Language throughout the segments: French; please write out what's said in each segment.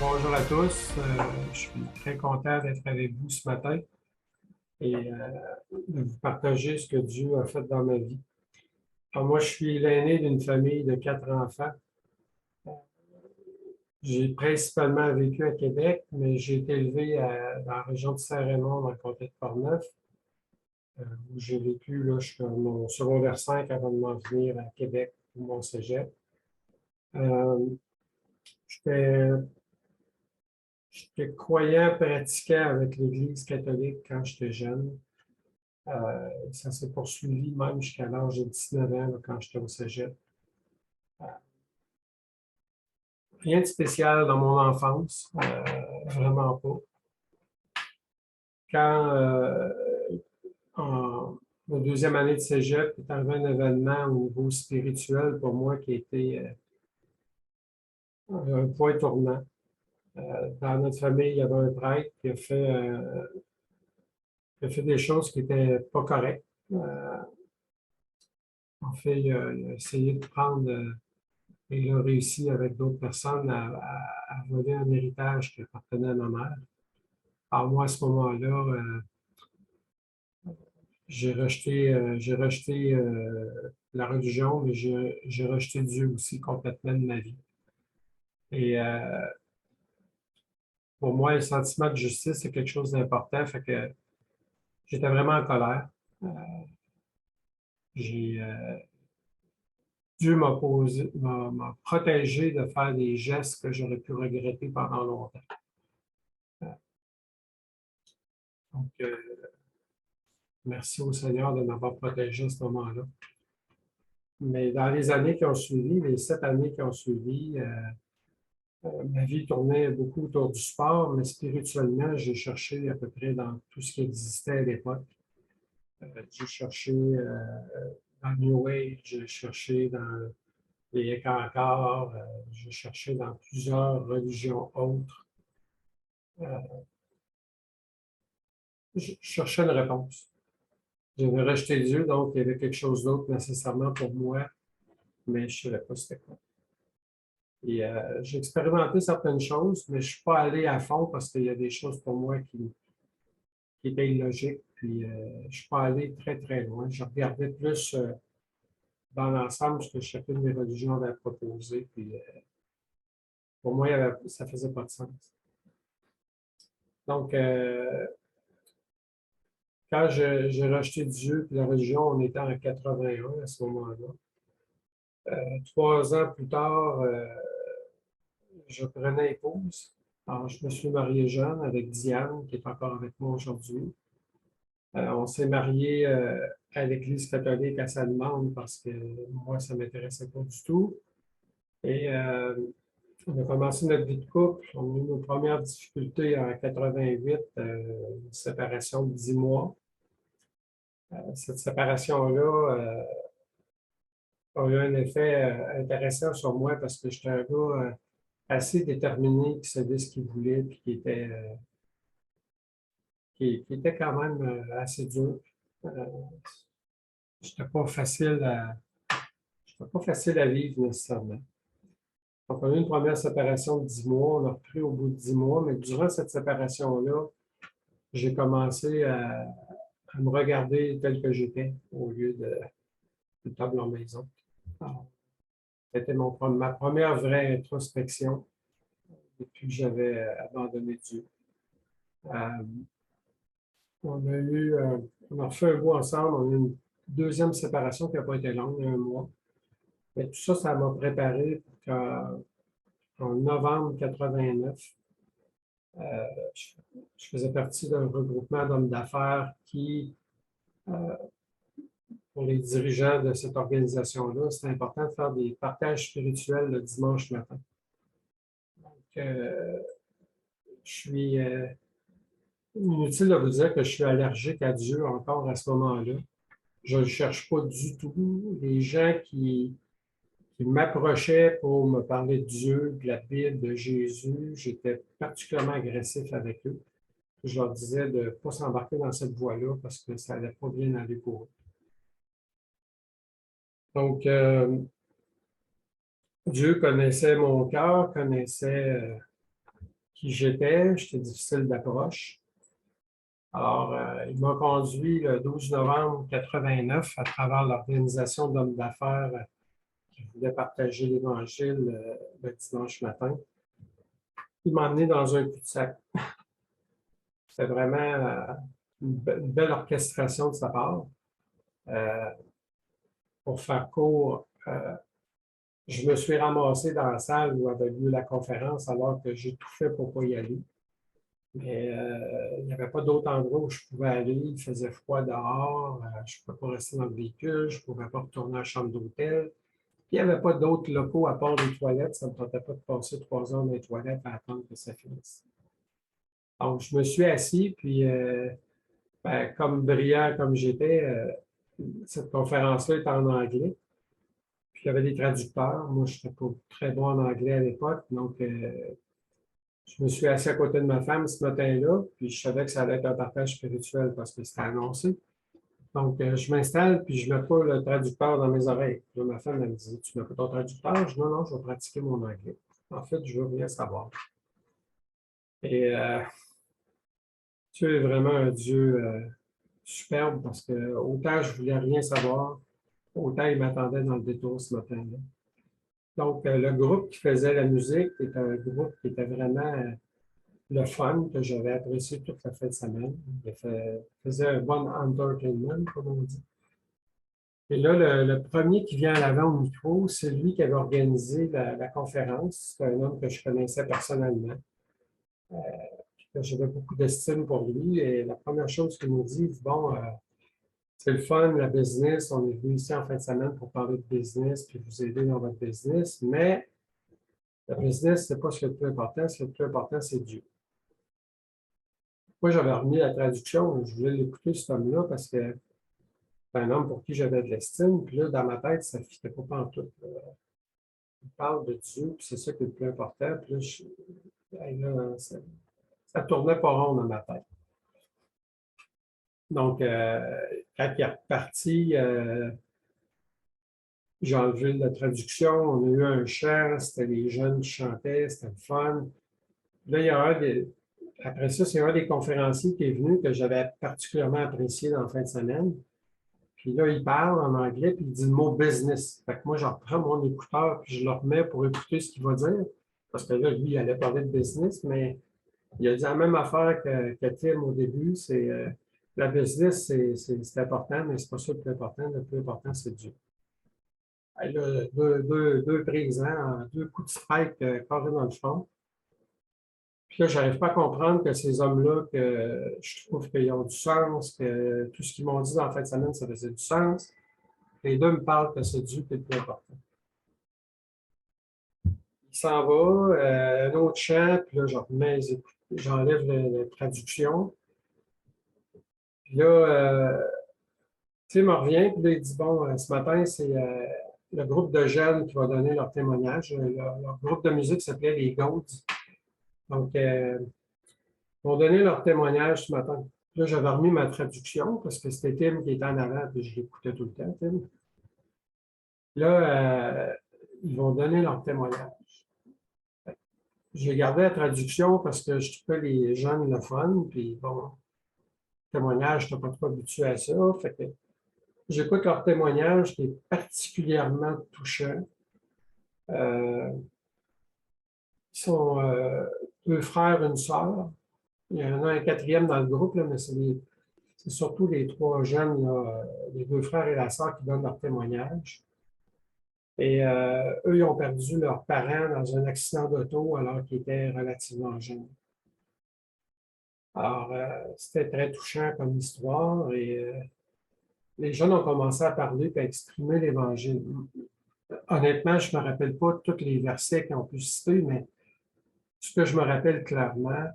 Bonjour à tous, je suis très content d'être avec vous ce matin et de vous partager ce que Dieu a fait dans ma vie. Alors moi, je suis l'aîné d'une famille de 4 enfants. J'ai principalement vécu à Québec, mais j'ai été élevé dans la région de Saint-Raymond, dans le comté de Portneuf, où j'ai vécu là, jusqu'à mon secondaire 5 avant de m'en venir à Québec pour mon cégep. Euh, J'étais croyant, pratiquant avec l'Église catholique quand j'étais jeune. Ça s'est poursuivi même jusqu'à l'âge de 19 ans, là, quand j'étais au cégep. Euh, Rien de spécial dans mon enfance, vraiment pas. Quand, en ma deuxième année de cégep, est arrivé un événement au niveau spirituel pour moi qui a été un point tournant. Dans notre famille, il y avait un prêtre qui a fait des choses qui n'étaient pas correctes. En fait, il a essayé de prendre et il a réussi avec d'autres personnes à voler un héritage qui appartenait à ma mère. Alors moi, à ce moment-là, j'ai rejeté la religion, mais j'ai rejeté Dieu aussi complètement de ma vie. Et pour moi, le sentiment de justice, c'est quelque chose d'important. Fait que j'étais vraiment en colère. Euh, j'ai, Dieu m'a protégé de faire des gestes que j'aurais pu regretter pendant longtemps. Donc, merci au Seigneur de m'avoir protégé à ce moment-là. Mais dans les années qui ont suivi, les 7 années qui ont suivi, ma vie tournait beaucoup autour du sport, mais spirituellement, j'ai cherché à peu près dans tout ce qui existait à l'époque. J'ai cherché dans le New Age, j'ai cherché dans les Écarts, j'ai cherché dans plusieurs religions autres. Euh, je cherchais une réponse. J'avais rejeté Dieu, donc il y avait quelque chose d'autre nécessairement pour moi, mais je ne savais pas c'était quoi. Et j'ai expérimenté certaines choses, mais je ne suis pas allé à fond parce qu'il y a des choses pour moi qui étaient illogiques. Puis je ne suis pas allé très, très loin. Je regardais plus dans l'ensemble ce que chacune des religions avait proposé. Puis pour moi, ça ne faisait pas de sens. Donc, quand j'ai rejeté Dieu et la religion, on était en 81 à ce moment-là. 3 ans plus tard, je prenais épouse. Alors, je me suis marié jeune avec Diane, qui est encore avec moi aujourd'hui. On s'est marié à l'Église catholique à sa demande parce que moi, ça ne m'intéressait pas du tout. Et on a commencé notre vie de couple. On a eu nos premières difficultés en 88, une séparation de 10 mois. Cette séparation-là a eu un effet intéressant sur moi parce que j'étais un gars assez déterminé qui savait ce qu'il voulait et qui était quand même assez dur. Euh, C'était pas facile c'était pas facile à vivre nécessairement. Donc, on a eu une première séparation de 10 mois, on a repris au bout de 10 mois, mais durant cette séparation-là, j'ai commencé à me regarder tel que j'étais au lieu de table en maison. Alors, c'était ma première vraie introspection depuis que j'avais abandonné Dieu. Euh, on a refait un bout ensemble, on a eu une deuxième séparation qui n'a pas été longue, 1 mois. Mais tout ça, ça m'a préparé pour qu'en novembre 89, euh, je faisais partie d'un regroupement d'hommes d'affaires qui, euh, pour les dirigeants de cette organisation-là, c'était important de faire des partages spirituels le dimanche matin. Donc, je suis inutile de vous dire que je suis allergique à Dieu encore à ce moment-là. Je ne le cherche pas du tout. Les gens qui m'approchaient pour me parler de Dieu, de la Bible, de Jésus, j'étais particulièrement agressif avec eux. Je leur disais de ne pas s'embarquer dans cette voie-là parce que ça n'allait pas bien aller pour eux. Donc, Dieu connaissait mon cœur, connaissait qui j'étais difficile d'approche. Alors, il m'a conduit le 12 novembre 89 à travers l'organisation d'hommes d'affaires qui voulait partager l'Évangile le dimanche matin. Il m'a emmené dans un cul-de-sac. C'était vraiment une belle orchestration de sa part. Pour faire court, je me suis ramassé dans la salle où avait lieu la conférence alors que j'ai tout fait pour ne pas y aller. Mais il n'y avait pas d'autre endroit où je pouvais aller. Il faisait froid dehors. Je ne pouvais pas rester dans le véhicule. Je ne pouvais pas retourner à la chambre d'hôtel. Il n'y avait pas d'autres locaux à part les toilettes. Ça ne me tentait pas de passer 3 heures dans les toilettes à attendre que ça finisse. Donc, je me suis assis, puis comme brillant comme j'étais, cette conférence-là était en anglais. Puis il y avait des traducteurs. Moi, je n'étais pas très bon en anglais à l'époque. Donc, je me suis assis à côté de ma femme ce matin-là, puis je savais que ça allait être un partage spirituel parce que c'était annoncé. Donc, je m'installe, puis je ne mets pas le traducteur dans mes oreilles. Là, ma femme, elle me dit, tu ne mets pas ton traducteur? Je dis, non, non, je vais pratiquer mon anglais. En fait, je veux rien savoir. Et Dieu est vraiment un Dieu superbe parce que autant je ne voulais rien savoir, autant il m'attendait dans le détour ce matin-là. Donc, le groupe qui faisait la musique était un groupe qui était vraiment le fun, que j'avais apprécié toute la fin de semaine. Il faisait un bon entertainment, comme on dit. Et là, le premier qui vient à l'avant au micro, c'est lui qui avait organisé la conférence. C'est un homme que je connaissais personnellement. J'avais beaucoup d'estime pour lui. Et la première chose qu'il nous dit, bon, c'est le fun, la business. On est venu ici en fin de semaine pour parler de business puis vous aider dans votre business. Mais la business, ce n'est pas ce qui est le plus important. Ce qui est le plus important, c'est Dieu. Moi, j'avais remis la traduction. Je voulais l'écouter, cet homme-là, parce que c'est un homme pour qui j'avais de l'estime. Puis là, dans ma tête, ça ne fitait pas pantoute. Il parle de Dieu, puis c'est ça qui est le plus important. Puis là, ça tournait pas rond dans ma tête. Donc, quand il est reparti, j'ai enlevé la traduction. On a eu un chant, c'était les jeunes qui chantaient, c'était le fun. Là, il y a après ça, c'est un des conférenciers qui est venu que j'avais particulièrement apprécié dans la fin de semaine. Puis là, il parle en anglais, puis il dit le mot business. Fait que moi, je reprends mon écouteur, puis je le remets pour écouter ce qu'il va dire. Parce que là, lui, il allait parler de business, mais il a dit la même affaire que Tim au début. C'est la business, c'est important, mais c'est pas ça le plus important. Le plus important, c'est Dieu. Et là, deux prises, hein, 2 coups de strike carré dans le front. Puis là, je n'arrive pas à comprendre que ces hommes-là, que je trouve qu'ils ont du sens, que tout ce qu'ils m'ont dit dans la fin de semaine, ça faisait du sens. Les deux me parlent que c'est Dieu qui est le plus important. Il s'en va, un autre chant, puis là, j'enlève la traduction. Puis là, tu sais, il me revient, puis là, il dit, bon, ce matin, c'est le groupe de jeunes qui va donner leur témoignage. Leur groupe de musique s'appelait les Goats. Donc, ils vont donner leur témoignage ce matin. Là, j'avais remis ma traduction parce que c'était Tim qui était en avant, puis je l'écoutais tout le temps, Tim. Là, ils vont donner leur témoignage. J'ai gardé la traduction parce que je trouvais les jeunes le fun, puis bon, témoignage, je n'étais pas trop habitué à ça. Fait que j'écoute leur témoignage qui est particulièrement touchant. Ils sont 2 frères, une sœur. Il y en a un quatrième dans le groupe, là, mais c'est surtout les 3 jeunes, là, les 2 frères et la sœur qui donnent leur témoignage. Et eux, ils ont perdu leurs parents dans un accident d'auto alors qu'ils étaient relativement jeunes. Alors, c'était très touchant comme histoire et les jeunes ont commencé à parler et à exprimer l'Évangile. Honnêtement, je ne me rappelle pas tous les versets qu'ils ont pu citer, mais ce que je me rappelle clairement,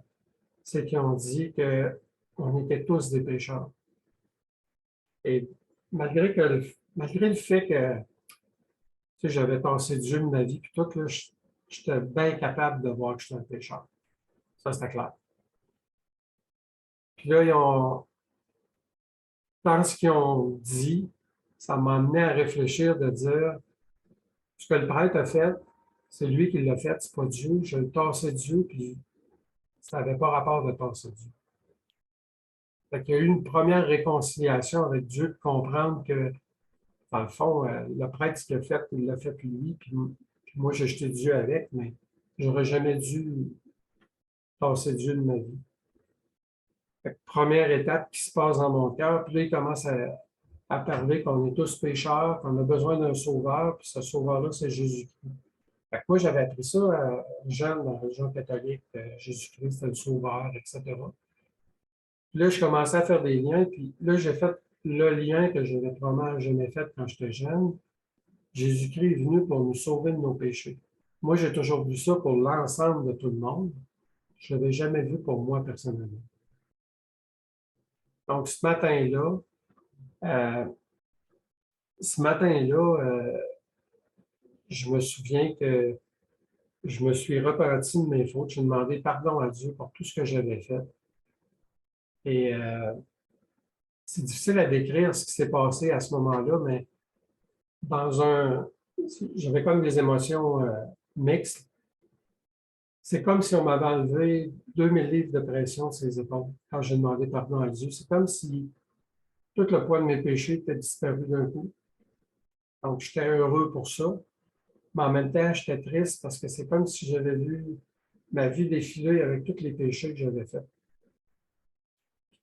c'est qu'ils ont dit qu'on était tous des pécheurs. Et malgré le fait que j'avais passé Dieu de ma vie, puis tout, là, j'étais bien capable de voir que j'étais un pécheur. Ça, c'était clair. Puis là, dans ce qu'ils ont dit, ça m'a amené à réfléchir, de dire, ce que le prêtre a fait, c'est lui qui l'a fait, c'est pas Dieu. Je le tassais Dieu, puis ça n'avait pas rapport de tasser Dieu. Fait qu'il y a eu une première réconciliation avec Dieu, de comprendre que, dans le fond, le prêtre, ce qu'il a fait, il l'a fait lui, puis moi, j'ai jeté Dieu avec, mais j'aurais jamais dû tasser Dieu de ma vie. Fait que première étape qui se passe dans mon cœur, puis là, il commence à parler qu'on est tous pécheurs, qu'on a besoin d'un sauveur, puis ce sauveur-là, c'est Jésus-Christ. Fait que moi, j'avais appris ça jeune dans la religion catholique, Jésus-Christ, c'est le sauveur, etc. Puis là, je commençais à faire des liens, puis là, j'ai fait le lien que je n'avais probablement jamais fait quand j'étais jeune. Jésus-Christ est venu pour nous sauver de nos péchés. Moi, j'ai toujours vu ça pour l'ensemble de tout le monde. Je ne l'avais jamais vu pour moi personnellement. Donc, euh, ce matin-là, je me souviens que je me suis repenti de mes fautes. J'ai demandé pardon à Dieu pour tout ce que j'avais fait. Et c'est difficile à décrire ce qui s'est passé à ce moment-là, mais j'avais comme des émotions mixtes. C'est comme si on m'avait enlevé 2000 livres de pression de ses épaules quand j'ai demandé pardon à Dieu. C'est comme si tout le poids de mes péchés était disparu d'un coup. Donc, j'étais heureux pour ça. Mais en même temps, j'étais triste parce que c'est comme si j'avais vu ma vie défiler avec tous les péchés que j'avais faits.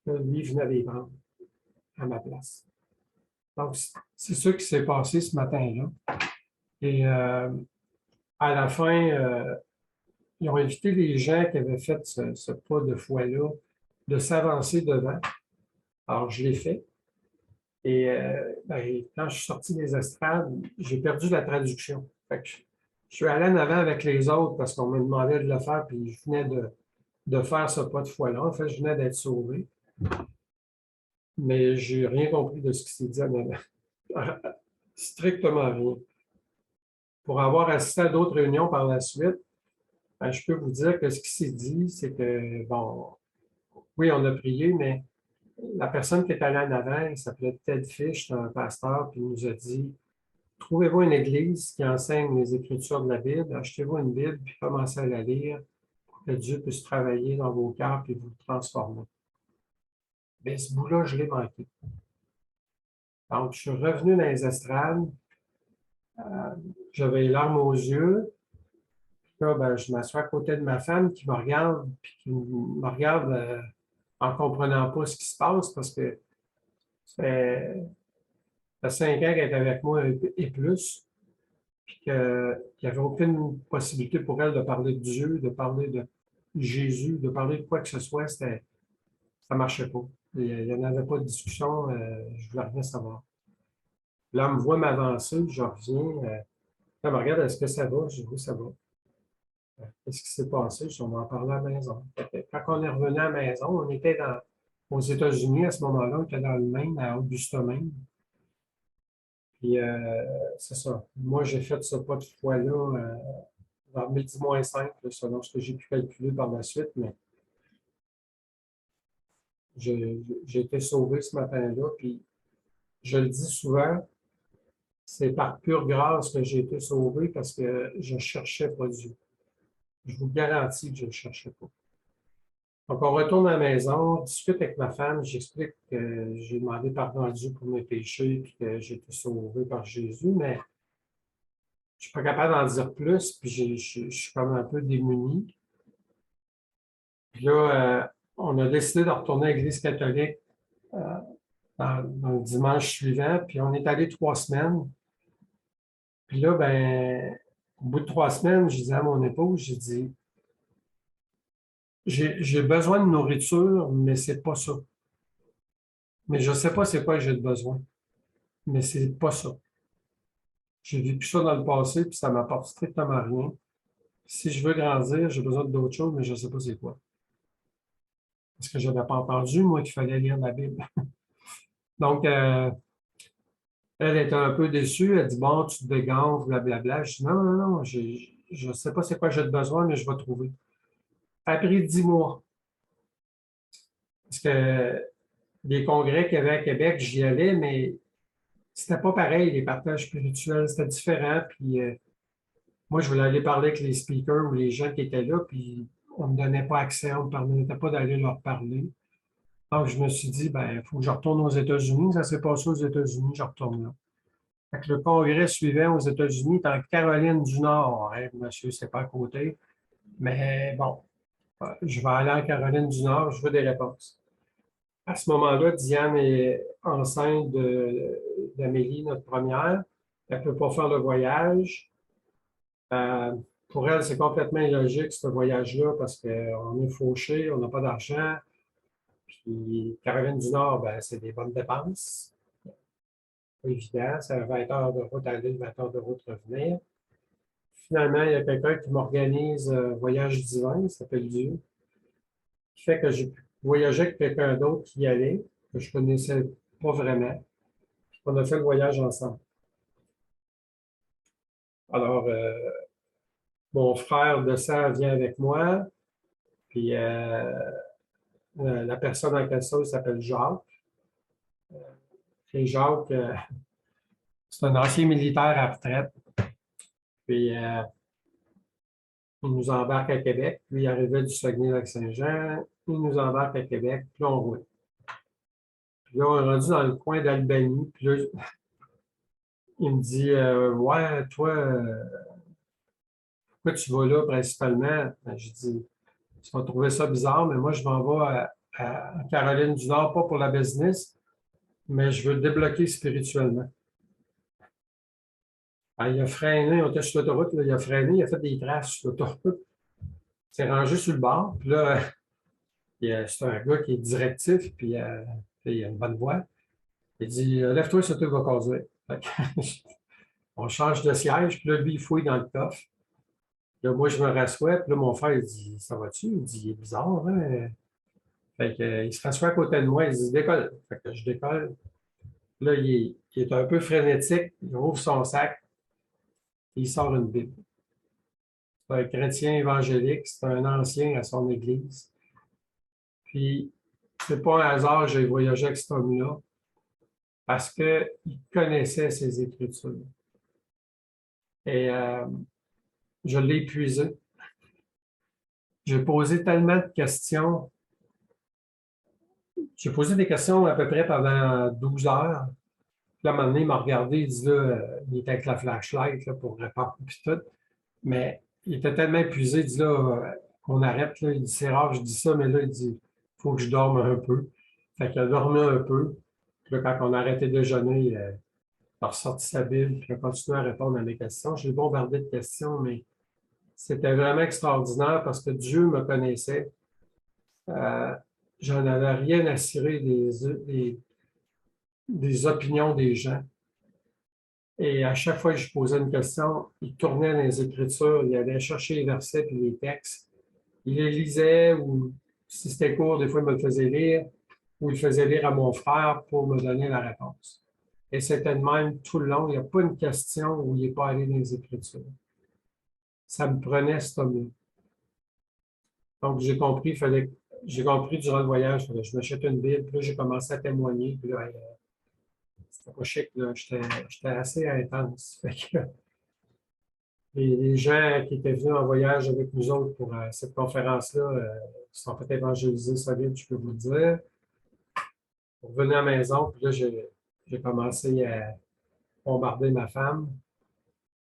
Lui venait les prendre à ma place. Donc, c'est ça qui s'est passé ce matin-là. Et à la fin, ils ont invité les gens qui avaient fait ce pas de foi-là de s'avancer devant. Alors, je l'ai fait. Et quand je suis sorti des estrades, j'ai perdu la traduction. Fait que je suis allé en avant avec les autres parce qu'on me demandait de le faire, puis je venais de faire ce pas de foi-là. En fait, je venais d'être sauvé. Mais je n'ai rien compris de ce qui s'est dit en avant. Strictement rien. Pour avoir assisté à d'autres réunions par la suite, ben, je peux vous dire que ce qui s'est dit, c'est que, bon, oui, on a prié, mais la personne qui est allée en avant, il s'appelait Ted Fish, c'est un pasteur, puis il nous a dit, trouvez-vous une église qui enseigne les Écritures de la Bible, achetez-vous une Bible, puis commencez à la lire, pour que Dieu puisse travailler dans vos cœurs et vous transformer. Mais ce bout-là, je l'ai manqué. Donc, je suis revenu dans les estrades, j'avais les larmes aux yeux, puis là, ben, je m'assois à côté de ma femme qui me regarde, puis qui me regarde en ne comprenant pas ce qui se passe, parce que ça fait 5 ans qu'elle est avec moi et plus, puis qu'il n'y avait aucune possibilité pour elle de parler de Dieu, de parler de Jésus, de parler de quoi que ce soit, ça ne marchait pas. Il n'y en avait pas de discussion, je ne voulais rien savoir. Là, elle me voit m'avancer, je reviens, elle me regarde, est-ce que ça va? Je dis oui, ça va. Qu'est-ce qui s'est passé? On va en parler à la maison. Quand on est revenu à la maison, on était aux États-Unis à ce moment-là, on était dans le Maine, à Augusta, Maine. Puis, c'est ça. Moi, j'ai fait ce pas de foi-là vers midi moins 5, là, selon ce que j'ai pu calculer par la suite, mais j'ai été sauvé ce matin-là. Puis, je le dis souvent, c'est par pure grâce que j'ai été sauvé parce que je ne cherchais pas Dieu. Je vous garantis que je ne le cherchais pas. Donc, on retourne à la maison, on discute avec ma femme, j'explique que j'ai demandé pardon à Dieu pour mes péchés et que j'ai été sauvé par Jésus, mais je ne suis pas capable d'en dire plus, puis je suis comme un peu démuni. Puis là, on a décidé de retourner à l'Église catholique euh, dans le dimanche suivant, puis on est allé 3 semaines. Puis là, ben, au bout de 3 semaines, je disais à mon épouse, j'ai dit, j'ai besoin de nourriture, mais c'est pas ça. Mais je ne sais pas c'est quoi que j'ai besoin, mais c'est pas ça. J'ai vécu ça dans le passé, puis ça ne m'apporte strictement rien. Si je veux grandir, j'ai besoin d'autres choses, mais je ne sais pas c'est quoi. Parce que je n'avais pas entendu, moi, qu'il fallait lire la Bible. Donc, elle était un peu déçue. Elle dit, bon, tu te dégonfles, blablabla. Je dis, non, non, non, je ne sais pas c'est quoi j'ai besoin, mais je vais trouver. Ça a pris 10 mois. Parce que les congrès qu'il y avait à Québec, j'y allais, mais c'était pas pareil, les partages spirituels, c'était différent. Puis moi, je voulais aller parler avec les speakers ou les gens qui étaient là, puis on ne me donnait pas accès, on ne me permettait pas d'aller leur parler. Donc, je me suis dit, ben, il faut que je retourne aux États-Unis. Ça s'est passé aux États-Unis, je retourne là. Fait que le congrès suivant aux États-Unis, en Caroline du Nord. Hein, monsieur, c'est pas à côté. Mais bon, je vais aller en Caroline du Nord, je veux des réponses. À ce moment-là, Diane est enceinte d'Amélie, notre première. Elle ne peut pas faire le voyage. Euh, pour elle, c'est complètement illogique, ce voyage-là, parce qu'on est fauché, on n'a pas d'argent. Puis Caroline du Nord, ben, c'est des bonnes dépenses. Pas évident, c'est 20 heures de route aller, 20 heures de route revenir. Finalement, il y a quelqu'un qui m'organise un voyage divin, il s'appelle Dieu, qui fait que j'ai pu voyager avec quelqu'un d'autre qui y allait, que je ne connaissais pas vraiment. On a fait le voyage ensemble. Alors, mon frère de sang vient avec moi, puis la personne en question s'appelle Jacques. Et Jacques, c'est un ancien militaire à retraite. Puis, il nous embarque à Québec. Lui, il arrivait du Saguenay-Lac-Saint-Jean. Il nous embarque à Québec, puis on roule. Puis là, on est rendu dans le coin d'Albany. Puis là, il me dit ouais, toi, pourquoi tu vas là principalement? Ben, je dis tu vas trouver ça bizarre, mais moi, je m'en vais à Caroline du Nord, pas pour la business, mais je veux le débloquer spirituellement. Alors, il a freiné, on était sur l'autoroute, il a freiné, il a fait des traces sur l'autoroute. Il s'est rangé sur le bord, puis là, c'est un gars qui est directif, puis il a une bonne voix. Il dit lève-toi, ce truc va causer. On change de siège, puis là, lui, il fouille dans le coffre. Là, moi, je me rassois, puis là, mon frère, il dit ça va-tu? Il dit il est bizarre, hein? Fait que, il se rassoit à côté de moi, il dit décolle. Fait que je décolle. Là, il est un peu frénétique, il ouvre son sac, et il sort une Bible. C'est un chrétien évangélique, c'est un ancien à son église. Puis, c'est pas un hasard que j'ai voyagé avec cet homme-là, parce qu'il connaissait ses Écritures. Et je l'ai épuisé. J'ai posé tellement de questions. J'ai posé des questions à peu près pendant 12 heures. Puis là, à un moment donné, il m'a regardé, il dit là, il était avec la flashlight là, pour répondre, puis tout. Mais il était tellement épuisé, il dit là, qu'on arrête, là. Il dit c'est rare, je dis ça, mais là, il dit il faut que je dorme un peu. Fait qu'il a dormi un peu. Puis là, quand on a arrêté de déjeuner, il a ressorti sa Bible, puis il a continué à répondre à mes questions. J'ai bombardé de questions, mais c'était vraiment extraordinaire parce que Dieu me connaissait. Euh, J'en avais rien à cirer des opinions des gens. Et à chaque fois que je posais une question, il tournait dans les Écritures, il allait chercher les versets et les textes. Il les lisait ou si c'était court, des fois il me le faisait lire ou il faisait lire à mon frère pour me donner la réponse. Et c'était de même tout le long. Il n'y a pas une question où il n'est pas allé dans les Écritures. Ça me prenait cet homme-là. Donc j'ai compris durant le voyage, je m'achète une Bible, puis là, j'ai commencé à témoigner, puis là, c'était pas chic, là, j'étais assez intense. Fait que, les gens qui étaient venus en voyage avec nous autres pour cette conférence-là se sont fait évangéliser solide, je peux vous le dire. Pour revenir à la maison, puis là, j'ai commencé à bombarder ma femme.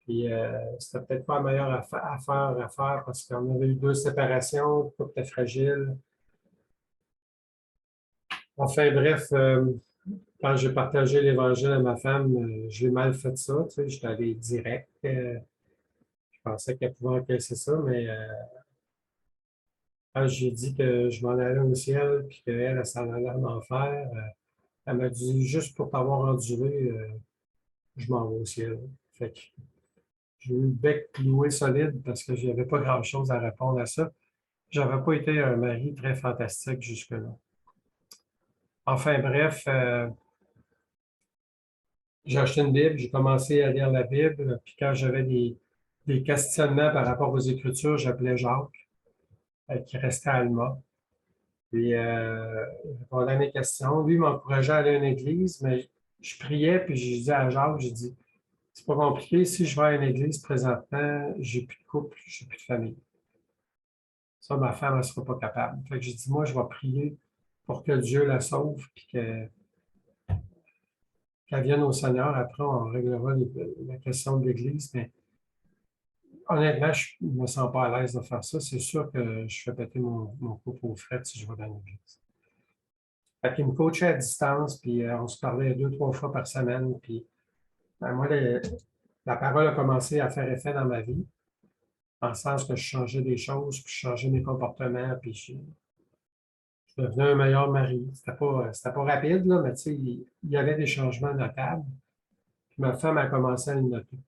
Puis c'était peut-être pas la meilleure affaire à faire parce qu'on avait eu 2 séparations, le couple était fragile. Enfin bref, quand j'ai partagé l'Évangile à ma femme, j'ai mal fait ça, tu sais, j'étais allé direct. Je pensais qu'elle pouvait encaisser ça, mais quand j'ai dit que je m'en allais au ciel puis qu'elle, elle s'en allait en enfer, elle m'a dit juste pour t'avoir enduré, je m'en vais au ciel. Fait que j'ai eu le bec cloué solide parce que je n'avais pas grand-chose à répondre à ça. J'avais pas été un mari très fantastique jusque-là. Enfin bref, j'ai acheté une Bible, j'ai commencé à lire la Bible, puis quand j'avais des questionnements par rapport aux Écritures, j'appelais Jacques, qui restait à Alma. Puis, il répondait à mes questions. Lui, il m'encourageait à aller à une église, mais je priais, puis je disais à Jacques, j'ai dit, c'est pas compliqué, si je vais à une église présentement, j'ai plus de couple, j'ai plus de famille. Ça, ma femme, elle ne sera pas capable. Fait que j'ai dit, moi, je vais prier pour que Dieu la sauve, puis qu'elle vienne au Seigneur. Après, on réglera la question de l'Église. Mais honnêtement, je ne me sens pas à l'aise de faire ça. C'est sûr que je fais péter mon couple aux frettes si je vais dans l'Église. Fait qu'il me coachait à distance, puis on se parlait 2, 3 fois par semaine. Puis moi, la parole a commencé à faire effet dans ma vie, en le sens que je changeais des choses, puis je changeais mes comportements, puis je devenais un meilleur mari. C'était pas rapide, là, mais tu sais, il y avait des changements notables. Puis ma femme a commencé à le noter.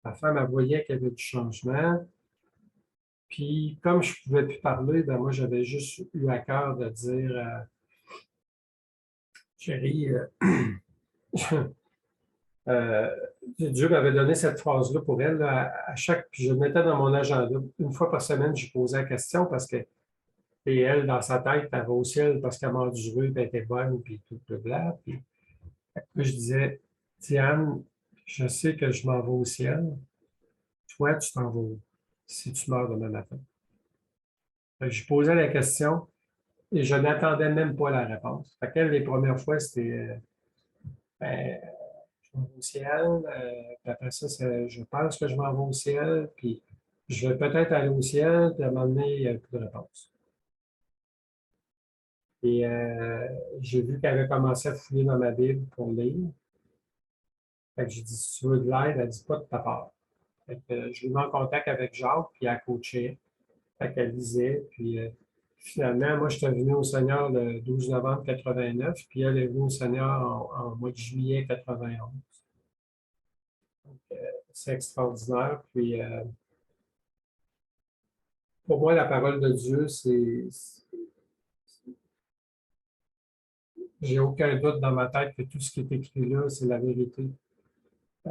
Ma femme, elle voyait qu'il y avait du changement. Puis, comme je ne pouvais plus parler, ben moi, j'avais juste eu à cœur de dire, chérie, euh, Dieu m'avait donné cette phrase-là pour elle, là, à chaque, puis je le mettais dans mon agenda. Une fois par semaine, je posais la question parce que, et elle, dans sa tête, elle va au ciel parce qu'elle m'a du puis elle était bonne, puis tout le bla. Puis, je disais, Diane, je sais que je m'en vais au ciel. Toi, tu t'en vas où si tu meurs demain matin? Fait que je posais la question et je n'attendais même pas la réponse. Fait qu'elle, les premières fois, c'était ben, je m'en vais au ciel. Puis après ça, je pense que je m'en vais au ciel. Puis je vais peut-être aller au ciel. Puis à un moment donné, il n'y a plus de réponse. Et j'ai vu qu'elle avait commencé à fouiller dans ma Bible pour lire. Fait que j'ai dit, si tu veux de l'aide, elle dit pas de ta part. Fait que, je l'ai mis en contact avec Jacques, puis elle coachait. Fait qu'elle lisait. Puis finalement, moi, je suis venu au Seigneur le 12 novembre 89, puis elle est venue au Seigneur en mois de juillet 91. Donc, c'est extraordinaire. Puis pour moi, la parole de Dieu, j'ai aucun doute dans ma tête que tout ce qui est écrit là, c'est la vérité. Euh,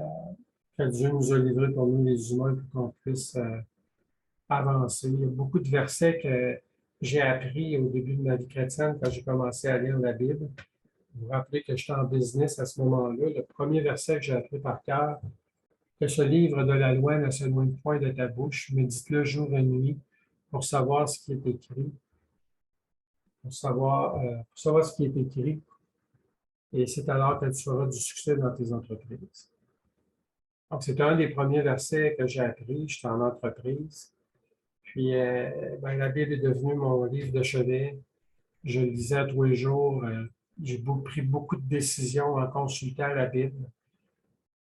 que Dieu nous a livré pour nous, les humains, pour qu'on puisse avancer. Il y a beaucoup de versets que j'ai appris au début de ma vie chrétienne quand j'ai commencé à lire la Bible. Vous vous rappelez que j'étais en business à ce moment-là. Le premier verset que j'ai appris par cœur, que ce livre de la loi ne s'éloigne point de ta bouche, médite-le jour et nuit pour savoir ce qui est écrit, pour savoir ce qui est écrit, et c'est alors que tu auras du succès dans tes entreprises. Donc, c'est un des premiers versets que j'ai appris. J'étais en entreprise. Puis, ben, la Bible est devenue mon livre de chevet. Je le lisais tous les jours. J'ai pris beaucoup de décisions en consultant la Bible.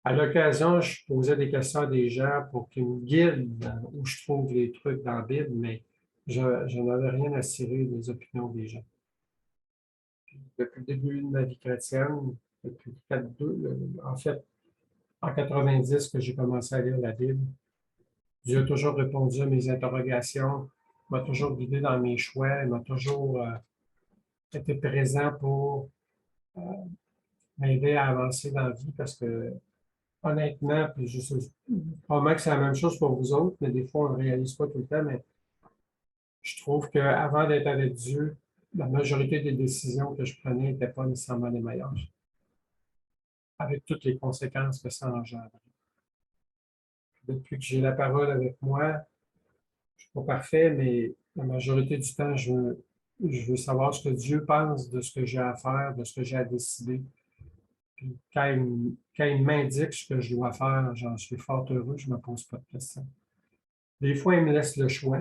À l'occasion, je posais des questions à des gens pour qu'ils me guident où je trouve les trucs dans la Bible, mais je n'avais rien à cirer des opinions des gens. Puis, depuis le début de ma vie chrétienne, depuis 4, en fait, en 90 que j'ai commencé à lire la Bible, Dieu a toujours répondu à mes interrogations, m'a toujours guidé dans mes choix, m'a toujours été présent pour euh, m'aider à avancer dans la vie parce que honnêtement, puis je sais probablement que c'est la même chose pour vous autres, mais des fois on ne le réalise pas tout le temps, mais je trouve qu'avant d'être avec Dieu, la majorité des décisions que je prenais n'étaient pas nécessairement les meilleures, avec toutes les conséquences que ça engendre. Depuis que j'ai la parole avec moi, je ne suis pas parfait, mais la majorité du temps, je veux savoir ce que Dieu pense de ce que j'ai à faire, de ce que j'ai à décider. Puis quand il m'indique ce que je dois faire, j'en suis fort heureux, je ne me pose pas de questions. Des fois, il me laisse le choix.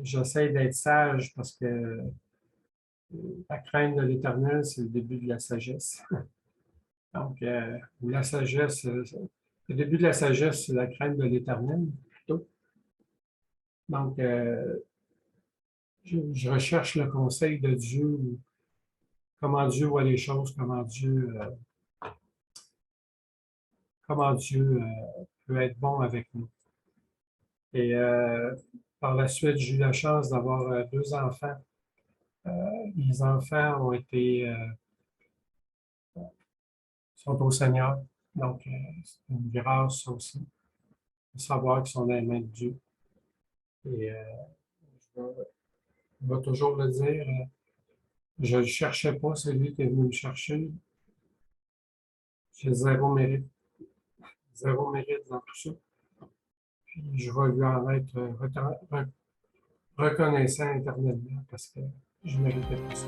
J'essaie d'être sage parce que la crainte de l'Éternel, c'est le début de la sagesse. Donc, la sagesse, le début de la sagesse, c'est la crainte de l'Éternel, plutôt. Donc, je recherche le conseil de Dieu, comment Dieu voit les choses, comment Dieu peut être bon avec nous. Et par la suite, j'ai eu la chance d'avoir 2 enfants. Euh, les enfants sont au Seigneur. Donc, c'est une grâce aussi de savoir qu'ils sont dans les mains de Dieu. Et je vais toujours le dire, je ne le cherchais pas, c'est lui qui est venu me chercher. J'ai zéro mérite dans tout ça. Puis je vais lui en être reconnaissant éternellement parce que je méritais pas ça.